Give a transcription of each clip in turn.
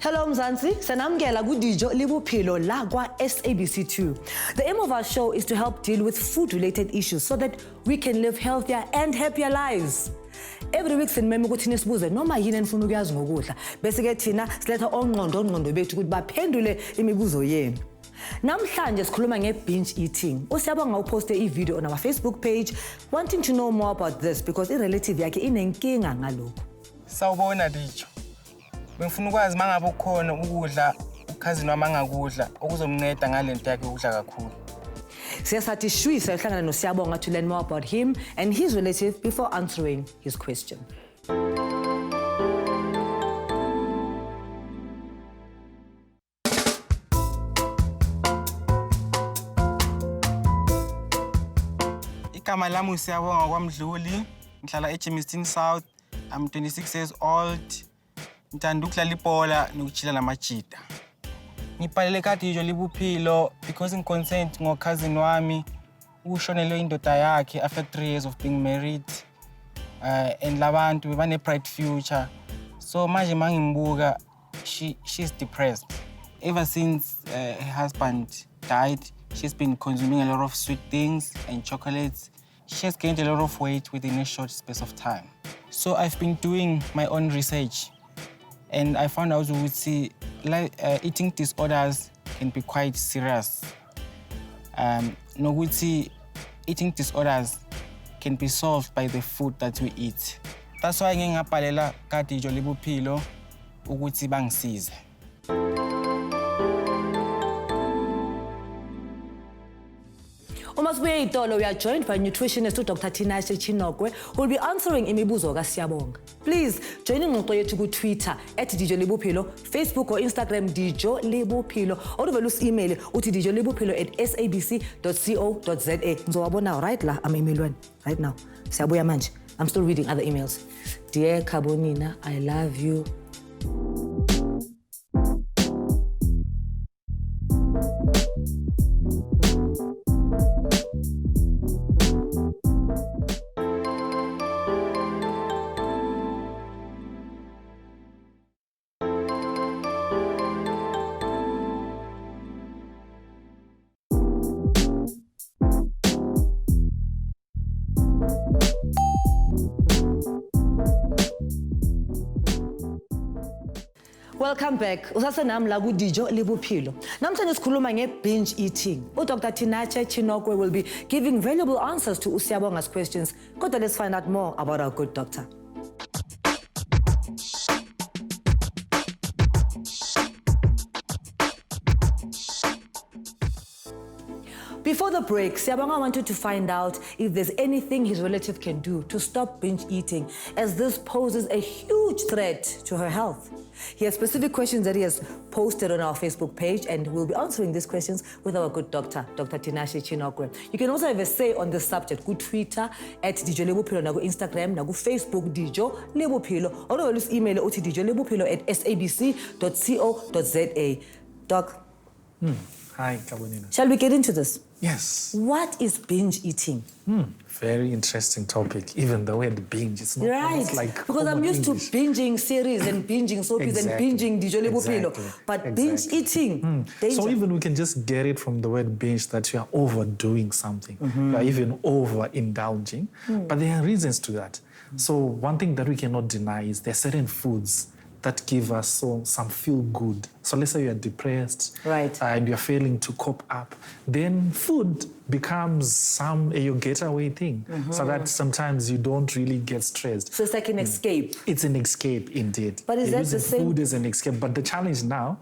Hello Mzansi, sanamkela kuDijo Bophelo la kwa SABC2. The aim of our show is to help deal with food-related issues so that we can live healthier and happier lives. Every week sinimeme ukuthi nisibuze noma yini enifuna ukuyazi ngokudla bese ke thina siletha ongqondo bethu ukuthi baphendule imibuzo yenu. Namhlanje sikhuluma nge-binge eating. Siyabonga uposte i-video on our Facebook page wanting to know more about this because i-relative yakhe inenkinga ngalokho. Sawubona Dijo. Bengifuna ukwazi mangabe ukhona ukudla ukhazini wami angakudla okuzomnceda ngalento yakhe ukudla kakhulu. Siyasathi shwisa ehlangana noSiyabonga to learn more about him and his relative before answering his question. Igama lami uSiyabonga kwaMdluli, ngihlala eJemiston South. I'm 26 years old. Ngithanda ukudlala ibhola nokuchila namajita. Ngibhalele kaDijo Bophelo because ngiconsent ngokhazini wami ushonelwe indoda yakhe after 3 years of being married. And labantu bebane bright future. So manje mangimbuka she's depressed. Ever since her husband died, she's been consuming a lot of sweet things and chocolates. She has gained a lot of weight within a short space of time. So I've been doing my own research and I found out that eating disorders can be quite serious. Nokuthi eating disorders can be solved by the food that we eat. That's why ngingabhalela kaDijo Bophelo ukuthi bangisize. We are joined by nutritionist Dr. Tinashe Chikowore, who will be answering imibuzo kaSiyabonga. Please join ingxoxo yethu ku Twitter @Dijo Bophelo, Facebook or Instagram Dijo Bophelo, or email uthi dijolebophelo@sabc.co.za. Ngizowabona right la ama-email right now. Siyabuya manje. I'm still reading other emails. Dear Kabonina, I love you. Welcome back. Usasenami la kuDijo Bophelo. Namhlanje sikhuluma nge-binge eating. Dr. Tinashe Chikowore will be giving valuable answers to Siyabonga's questions. Kodwa let's find out more about our good doctor. Before the break, Siyabonga wanted to find out if there's anything his relative can do to stop binge eating, as this poses a huge threat to her health. He has specific questions that he has posted on our Facebook page, and we'll be answering these questions with our good doctor, Dr. Tinashe Chikowore. You can also have a say on this subject. Go Twitter @Dijo Bophelo, go Instagram, go Facebook Dijo Bophelo, or always email dijolebophelo@sabc.co.za. Doc. Hi, Kabonina. Shall we get into this? Yes. What is binge eating? Very interesting topic. Even the word binge, it's not right. like because I'm used English. To binging series and binging soapies and binging Dijo Bophelo. But binge eating, danger. So even we can just get it from the word binge that you are overdoing something. You are even overindulging. But there are reasons to that. So one thing that we cannot deny is there are certain foods that give us some feel good. So let's say you're depressed, right, and you're failing to cope up, then food becomes your getaway thing, so that sometimes you don't really get stressed. So it's like an escape. It's an escape indeed. But is that the same? Food is an escape. But the challenge now,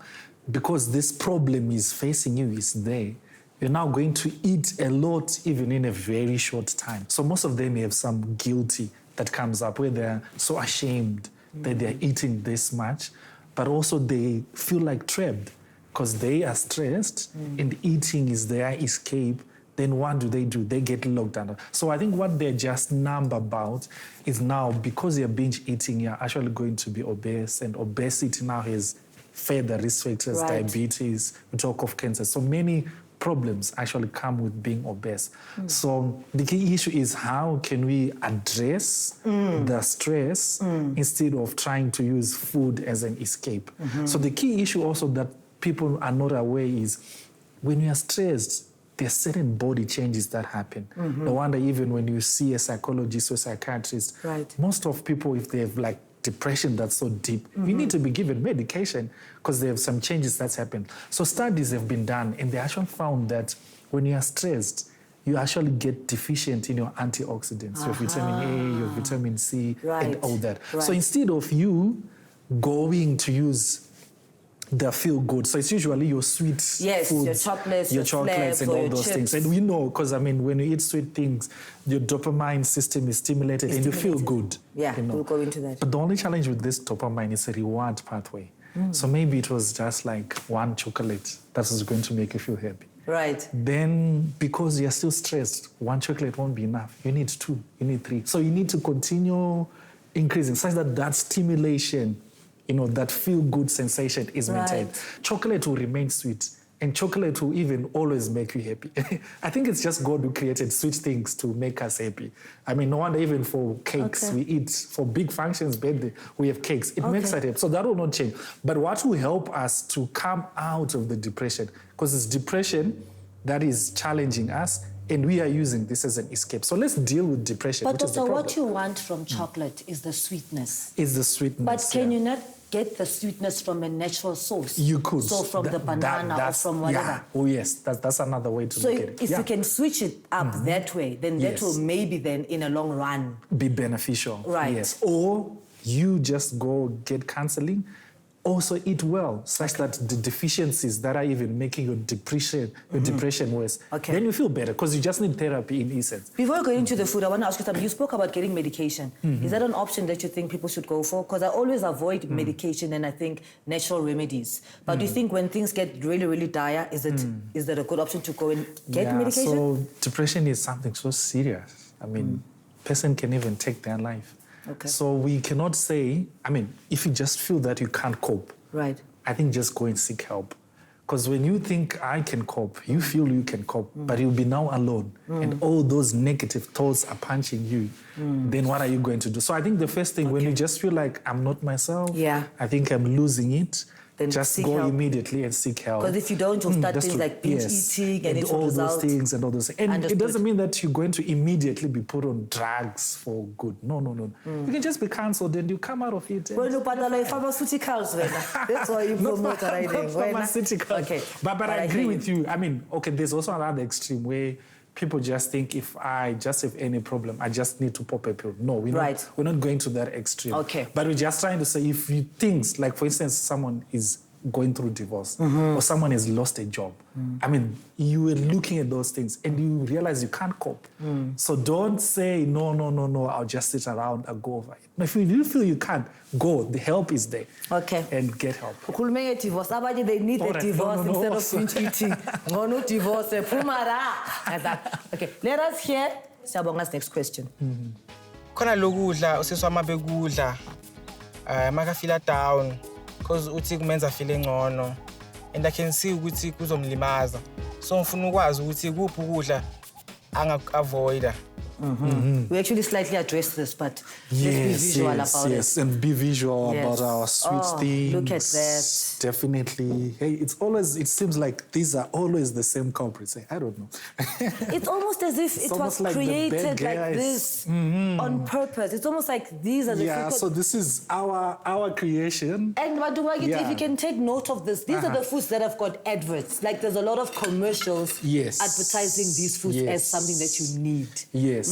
because this problem is facing you, is there. You're now going to eat a lot, even in a very short time. So most of them have some guilty that comes up where they're so ashamed that they're eating this much, but also they feel like trapped because they are stressed and eating is their escape. Then what do? They get locked down. So I think what they're just numb about is now, because you're binge eating, you're actually going to be obese, and obesity now has further risk factors, diabetes, we talk of cancer. So many problems actually come with being obese. So the key issue is how can we address the stress instead of trying to use food as an escape. So the key issue also that people are not aware is when you are stressed, there's certain body changes that happen. No wonder even when you see a psychologist or psychiatrist, most of people, if they have like depression that's so deep, you need to be given medication because they have some changes that's happened. So studies have been done and they actually found that when you are stressed, you actually get deficient in your antioxidants, your vitamin A, your vitamin C, and all that. So instead of you going to use the feel good, so it's usually your sweet foods, your chocolates and all those things. And we know, because I mean, when you eat sweet things, your dopamine system is stimulated and you feel good. Yeah, you know? We'll go into that. But the only challenge with this dopamine is a reward pathway. So maybe it was just like one chocolate that was going to make you feel happy. Right. Then, because you're still stressed, one chocolate won't be enough. You need 2, you need 3. So you need to continue increasing such that that stimulation, you know, that feel-good sensation is maintained. Chocolate will remain sweet, and chocolate will even always make you happy. I think it's just God who created sweet things to make us happy. I mean, no wonder even for cakes we eat, for big functions, birthday, we have cakes. It makes us happy. So that will not change. But what will help us to come out of the depression, because it's depression that is challenging us, and we are using this as an escape. So let's deal with depression, but which is the problem. what you want from chocolate is the sweetness. Is the sweetness. But can you not get the sweetness from a natural source? You could. So from the banana or from whatever. Yeah. Oh yes, that's another way to look at it. So if you can switch it up that way, then that will maybe then in a long run be beneficial. Right. Yes. Or you just go get counseling. Also eat well, such that the deficiencies that are even making your depression worse, then you feel better because you just need therapy in essence. Before going into the food, I want to ask you something. You spoke about getting medication. Is that an option that you think people should go for? Because I always avoid medication and I think natural remedies. But do you think when things get really, really dire, is that a good option to go and get medication? So depression is something so serious. I mean, person can even take their life. So we cannot say, I mean, if you just feel that you can't cope, I think just go and seek help. Because when you think I can cope, you feel you can cope, but you'll be now alone. And all those negative thoughts are punching you. Then what are you going to do? So I think the first thing, when you just feel like I'm not myself, I think I'm losing it, then just go immediately and seek help. Because if you don't, you'll start things like binge eating and all those things and all those things. And it doesn't mean that you're going to immediately be put on drugs for good. No. You can just be cancelled and you come out of it. Well, you pharmaceuticals, that's why you promote riding. Pharmaceuticals. But I agree with you. I mean, there's also another extreme where people just think if I just have any problem, I just need to pop a pill. No, we're not going to that extreme. But we're just trying to say if you things, like for instance, someone is going through divorce or someone has lost a job. I mean, you are looking at those things and you realize you can't cope. So don't say, no, I'll just sit around and go over it. No, if you feel you can't, go. The help is there. And get help. Divorce. They need a divorce instead of binge eating. No divorce. Let us hear Siyabonga's next question. Khona lokudla usisi wami bekudla makafila down because uthi kumenza feel ngcono and I can see ukuthi kuzomlimaza. So ngifuna ukwazi ukuthi kuphi ukudla anga-avoida. We actually slightly addressed this, but let's be visual about it. Yes, and be visual about our sweet things. Look at that. Definitely. Hey, it seems like these are always the same culprits. I don't know. It's almost as if it was like created like this on purpose. It's almost like these are the foods. So this is our creation. And if you can take note of this, these are the foods that have got adverts. Like there's a lot of commercials advertising these foods as something that you need.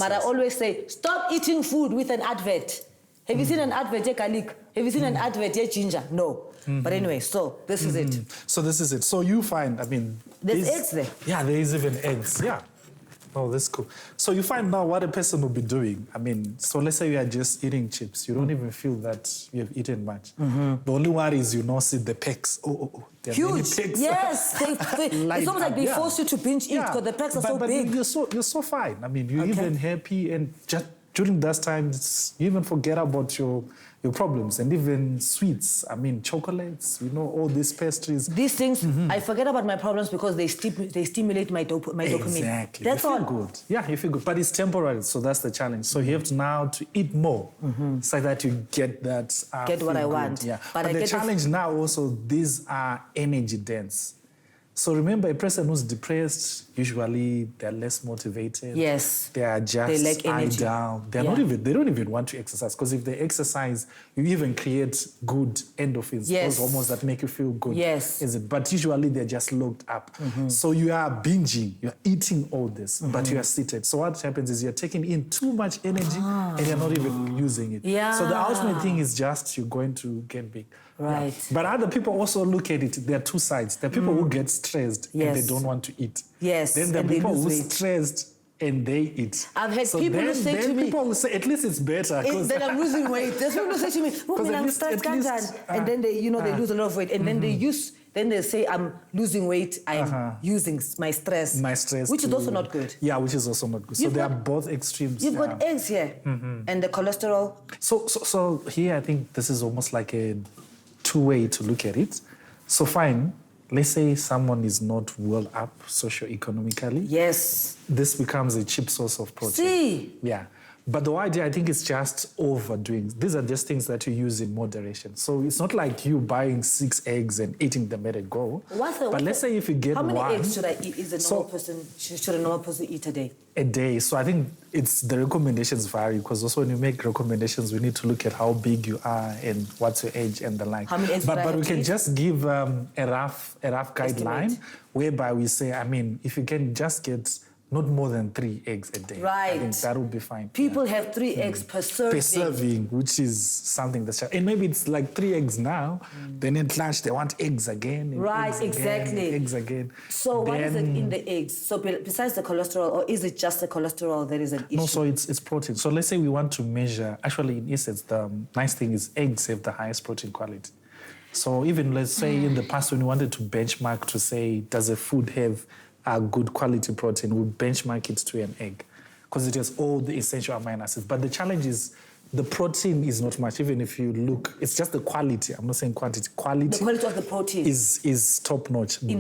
But I always say, stop eating food with an advert. Have you seen an advert, garlic? Have you seen an advert, ginger? No. But anyway, so this is it. So this is it. So you find, I mean... There's eggs there. Yeah, there is even eggs. Yeah. Oh, that's cool. So you find now what a person will be doing. I mean, so let's say you are just eating chips. You don't even feel that you have eaten much. The only worry is you now see the pecks. There are huge. Many pecks. Yes. It's almost like they force you to binge eat because the pecks are so big. You're so fine. I mean, you're even happy and just during those times, you even forget about your problems, and even sweets. I mean, chocolates, all these pastries. These things, I forget about my problems because they stimulate my dopamine. Exactly. That's all. You feel good. Yeah, you feel good. But it's temporary, so that's the challenge. So you have to now to eat more so that you get that. Get what I want. Yeah. But the challenge now also, these are energy dense. So remember, a person who's depressed, usually they're less motivated. Yes. They are just lack energy. down. They don't even want to exercise, because if they exercise, you even create good endorphins, those hormones that make you feel good. Yes. Is it? But usually they're just locked up. So you are binging, you're eating all this, but you are seated. So what happens is you're taking in too much energy and you're not even using it. Yeah. So the ultimate thing is just you're going to get big. Right. Yeah. But other people also look at it. There are two sides. There are people who get stressed and they don't want to eat. Yes. Then there are people who are stressed and they eat. I've had people who say to me, people will say, at least it's better. Then I'm losing weight. There's people who say to me, I'm stressed, and then they lose a lot of weight, and then they say I'm losing weight, I'm using my stress. Which is also not good. Yeah, which is also not good. So they are both extremes. You've got eggs here and the cholesterol. So here I think this is almost like a two-way to look at it. So fine, let's say someone is not well up socioeconomically. Yes. This becomes a cheap source of protein. See? Yeah. But the idea, I think, is just overdoing. These are just things that you use in moderation. So it's not like you buying 6 eggs and eating them at a go. But let's say if you get one... How many eggs should I eat? Should a normal person eat a day? A day. So I think the recommendations vary, because also when you make recommendations, we need to look at how big you are and what's your age and the like. How many eggs But we can just give a rough guideline whereby we say, if you can just get not more than 3 eggs a day. Right. I think that would be fine. People have 3 eggs per serving. Per serving, which is something that's... And maybe it's like 3 eggs now, then at lunch they want eggs again. Eggs again. So what is it in the eggs? So besides the cholesterol, or is it just the cholesterol that is an issue? No, so it's protein. So let's say we want to measure... Actually, in essence, the nice thing is eggs have the highest protein quality. So even, let's say, in the past when we wanted to benchmark to say, does a food have a good quality protein, we benchmark it to an egg, because it has all the essential amino acids. But the challenge is the protein is not much. Even if you look, it's just the quality. I'm not saying quantity. Quality. The quality of the protein is top notch. In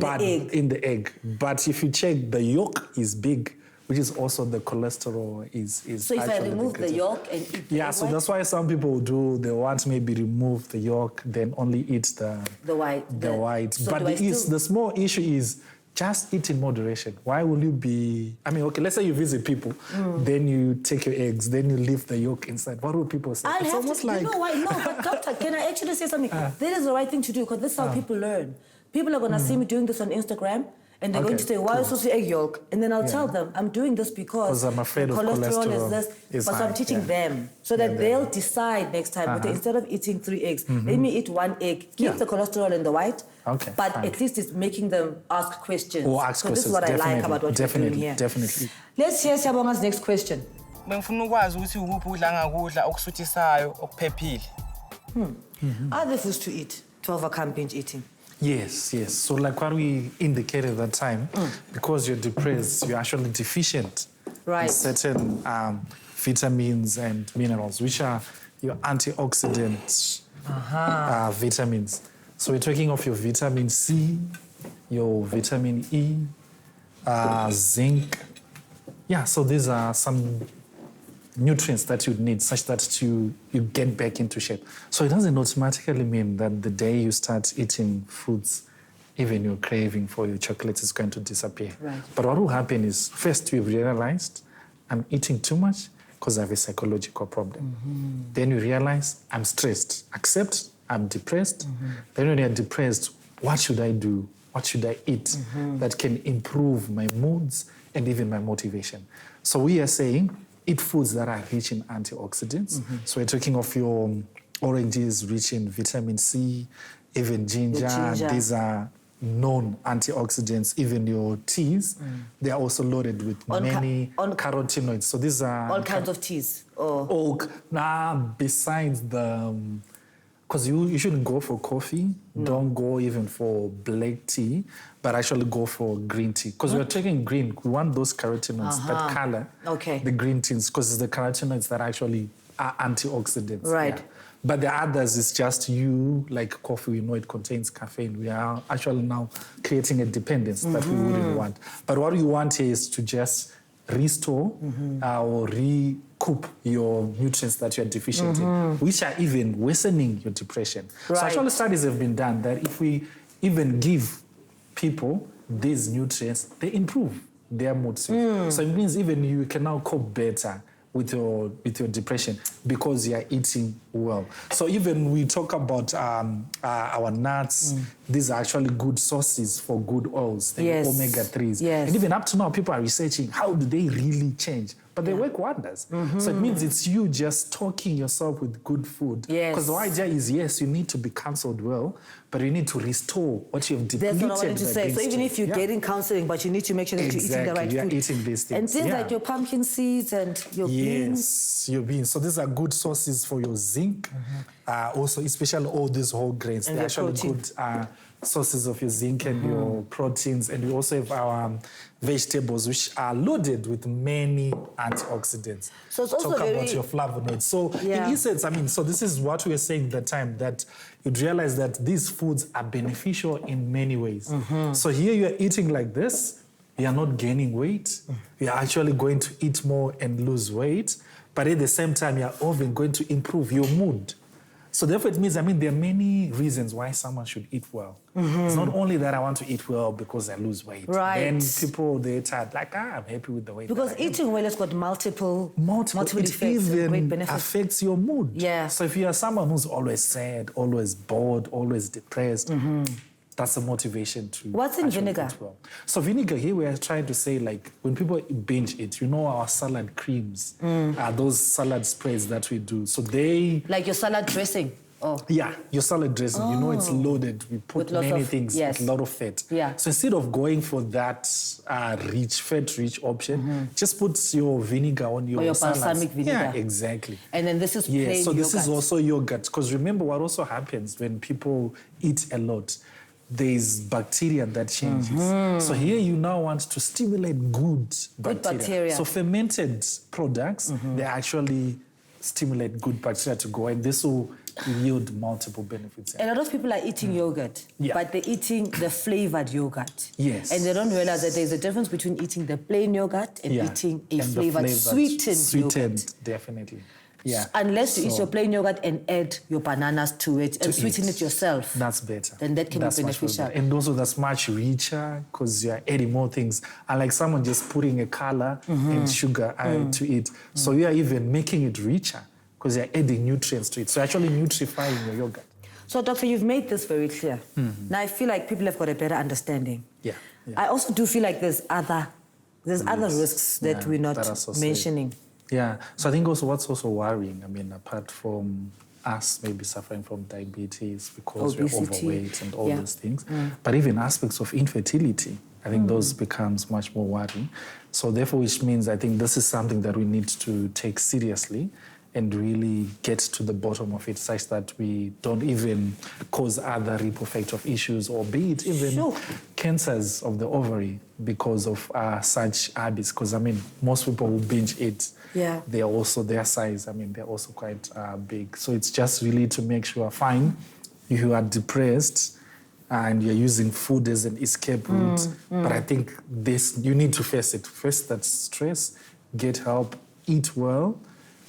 the egg. But if you check, the yolk is big, which is also the cholesterol is. So if I remove the yolk and eat the egg so that's why some people they want maybe remove the yolk, then only eat the white. So but the small issue is just eat in moderation. Why will you be... let's say you visit people, then you take your eggs, then you leave the yolk inside. What will people say? It's almost like... You know why? No, but doctor, can I actually say something? That is the right thing to do, because this is how people learn. People are going to see me doing this on Instagram, and they're going to say, why are you supposed to egg yolk? And then I'll tell them, I'm doing this because I'm afraid of cholesterol is this. But so I'm teaching them so that they'll decide next time, but instead of eating 3 eggs, let me eat 1 egg, keep the cholesterol in the white, but at least it's making them ask questions. Ask questions. This is what I like about what you're doing here. Definitely. Let's hear Siyabonga's next question. Bengifuna ukwazi ukuthi ukuphi udla ngakudla okusuthisayo okuphephile. Are there foods to eat to overcome binge eating? Yes. So like what we indicated at that time, because you're depressed, you're actually deficient in certain vitamins and minerals, which are your antioxidant vitamins. So we're talking of your vitamin C, your vitamin E, zinc. Yeah, so these are some nutrients that you need such that you get back into shape. So it doesn't automatically mean that the day you start eating foods, even your craving for your chocolates is going to disappear. Right. But what will happen is, first you've realized I'm eating too much because I have a psychological problem. Then you realize I'm stressed. Accept I'm depressed. Then when you're depressed, what should I do? What should I eat that can improve my moods and even my motivation? So we are saying, eat foods that are rich in antioxidants. So we're talking of your oranges rich in vitamin C, even ginger. These are known antioxidants. Even your teas, they are also loaded with many carotenoids. So these are... All kinds of teas? Besides the because you shouldn't go for coffee, don't go even for black tea, but actually go for green tea. Because we're taking green, we want those carotenoids, that color, the green teas, because it's the carotenoids that actually are antioxidants. Right. Yeah. But the others is just like coffee, we know it contains caffeine. We are actually now creating a dependence that we wouldn't want. But what we want here is to just restore or recoup your nutrients that you're deficient in, which are even worsening your depression. Right. So actually studies have been done that if we even give people these nutrients, they improve their mood swings. So it means even you can now cope better with your depression because you are eating well. So even we talk about our nuts, these are actually good sources for good oils, the omega-3s. Yes. And even up to now, people are researching how do they really change. But they work wonders. So it means it's you just stocking yourself with good food. Because the idea is, yes, you need to be counseled well, but you need to restore what you've depleted. That's what I wanted to say. So even if you're getting counseling, but you need to make sure that you're eating the right food. Eating these things. And things like your pumpkin seeds and your beans. Yes, your beans. So these are good sources for your zinc. Also, especially all these whole grains. And they're actually protein. good sources of your zinc and your proteins. And we also have our vegetables, which are loaded with many antioxidants. So it's also Talk very... about your flavonoids. So in essence, so this is what we were saying at the time, that you'd realize that these foods are beneficial in many ways. So here you're eating like this, you're not gaining weight. You're actually going to eat more and lose weight. But at the same time, you're even going to improve your mood. So therefore, it means, there are many reasons why someone should eat well. It's not only that I want to eat well because I lose weight. Right. Then people, they're tired, like, I'm happy with the weight. Because eating well has got multiple it effects, even great benefits. affects your mood. Yeah. So if you are someone who's always sad, always bored, always depressed, that's a motivation to... What's in vinegar? Eat well. So vinegar, here we are trying to say, like, when people binge eat, our salad creams, those salad spreads that we do. So they... Like your salad dressing? Oh. Yeah, your salad dressing, it's loaded. We put many things with a lot of fat. Yeah. So instead of going for that fat-rich option, just put your vinegar on your salads. balsamic vinegar. Yeah, exactly. And then this is plain yogurt. So this is also yogurt. Because remember what also happens when people eat a lot, there's bacteria that changes. So here you now want to stimulate good bacteria. So fermented products, they actually stimulate good bacteria to go, and this will yield multiple benefits. A lot of people are eating yogurt, but they're eating the flavored yogurt. Yes. And they don't realize that there's a difference between eating the plain yogurt and eating a flavored sweetened yogurt. Definitely. Yeah. Unless you eat your plain yogurt and add your bananas to it and sweeten it yourself. That's better. Then that can be beneficial. And also that's much richer because you're adding more things. Unlike someone just putting a color and sugar to it. So you're even making it richer because you're adding nutrients to it. So actually nutrifying your yogurt. So Doctor, you've made this very clear. Now I feel like people have got a better understanding. Yeah. I also do feel like there's other risks that we're not mentioning. Yeah, so I think also what's also worrying, apart from us maybe suffering from diabetes because we're overweight and all those things, but even aspects of infertility, I think those becomes much more worrying. So therefore, which means I think this is something that we need to take seriously and really get to the bottom of it such that we don't even cause other ripple effect of issues or be it even cancers of the ovary because of such habits. Because, most people who binge eat, they are also their size. They're also quite big. So it's just really to make sure, fine, if you are depressed and you're using food as an escape route, but I think you need to face it. Face that stress, get help, eat well,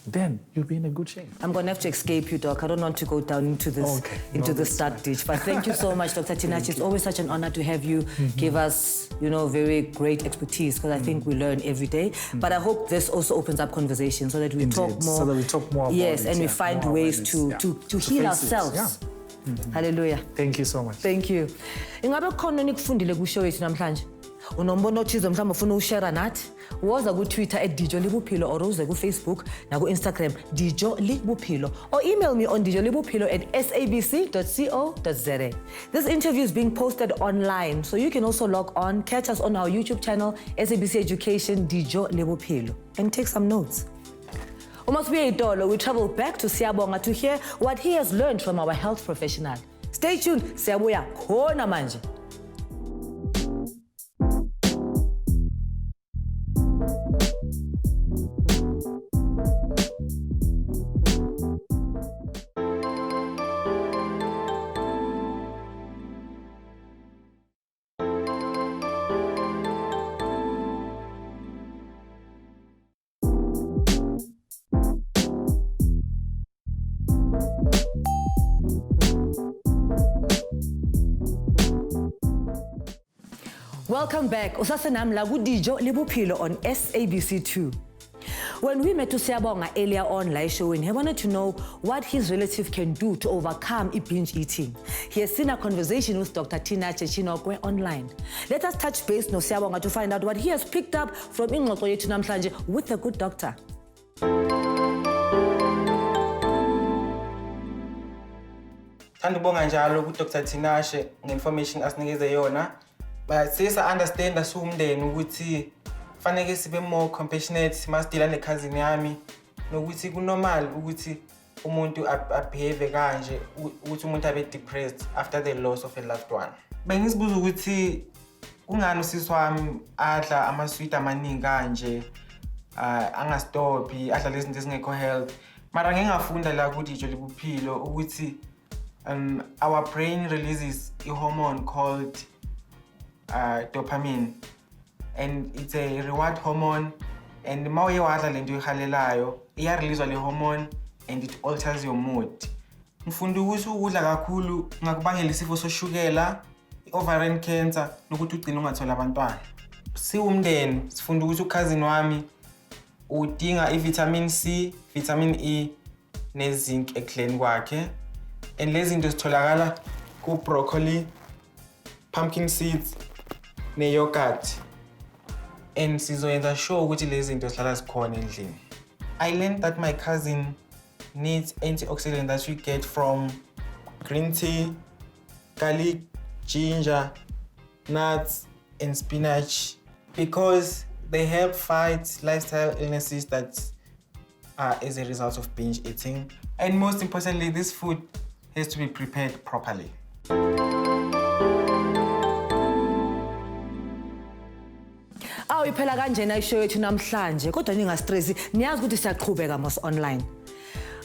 then you'll be in a good shape. I'm going to have to escape you, Doc. I don't want to go down into this dark ditch. But thank you so much, Dr. Tinashe. It's always such an honor to have you give us, very great expertise because I think we learn every day. But I hope this also opens up conversation so that we talk more. So that we talk more about it. And we find ways to heal ourselves. Hallelujah. Thank you so much. Thank you. Ingabe khona nikufundile kushow yethu namhlanje? Unombono othize mhlawumbe ufuna ushare nathi? Woza ku-Twitter @DijoLiBophelo or uze ku-Facebook naku-Instagram DijoLiBophelo or email me on dijolibophelo@sabc.co.za. This interview is being posted online, so you can also log on, catch us on our YouTube channel, SABC Education DijoLiBophelo, and take some notes. Umasibuyele, we travel back to Siyabonga to hear what he has learned from our health professional. Stay tuned, siyabuya khona manje. Welcome back. Usasenam la Dijo le Bophelo on SABC2. When we met to Siyabonga earlier on live showing, he wanted to know what his relative can do to overcome binge eating. He has seen a conversation with Dr. Tinashe Chikowore online. Let us touch base no Siyabonga to find out what he has picked up from ingxoxo yethu namhlanje with the good doctor. Thandibonga njalo ku Dr. Tinashe nge-information asinikeze yona. But sisa understand asumndeni ukuthi fanele sibe more compassionate masidila nekhazini yami nokuthi kunormal ukuthi umuntu abehave kanje ukuthi umuntu abe depressed after the loss of a loved one. Bengizibuza ukuthi kungani usisi wami adla ama-sweet amaningi kanje angastophi adla lezi zinto ezingekho health. Mara ngingafunda la ku Dijo le Bophelo ukuthi our brain releases a hormone called dopamine, and it's a reward hormone, and ma uye wadla lento ihalelayo iya-release le hormone and it alters your mood. Ngifunda ukuthi ukudla kakhulu ngakubangela isifo soshukela, ovarian cancer nokuthi ugcina ungathola abantwana. Siwumndeni sifunda ukuthi ukhazini wami udinga i-vitamin C, vitamin E ne-zinc ekudleni kwakhe, and lezi zinto zitholakala ku-broccoli, pumpkin seeds ne-yogurt, and sizoyenza sure ukuthi lezi zinto zihlala zikhona endlini. I learned that my cousin needs antioxidants that we get from green tea, garlic, ginger, nuts, and spinach because they help fight lifestyle illnesses that are as a result of binge eating. And most importantly, this food has to be prepared properly. Iphela kanjena ishow yethu namhlanje kodwa ningastress niyazi ukuthi siyaqhubeka mos online.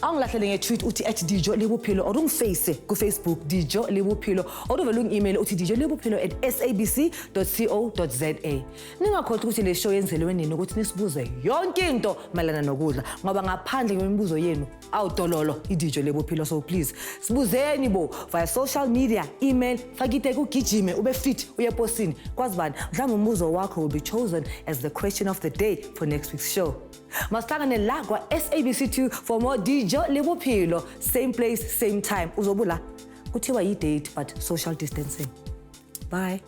Awungilahlele nge-tweet uthi @Dijo le Bophelo or ungiface ku Facebook Dijo le Bophelo or uvele ungi-email uthi dijolebophelo@sabc.co.za. Ningakhohlwa ukuthi le show yenzelwe nini ukuthi nisibuze yonke into malana nokudla ngoba ngaphandle kwemibuzo yenu awudololo iDijo le Bophelo. So please sibuzeni bo via social media, email, fakite kugijime ube fit uye postini kwazi bani mhlawumbe umbuzo wakho will be chosen as the question of the day for next week's show. Masihlangane la kwa SABC2 for more Dijo le Bophelo, same place, same time. Uzobula kuthiwa yi-date but social distancing. Bye.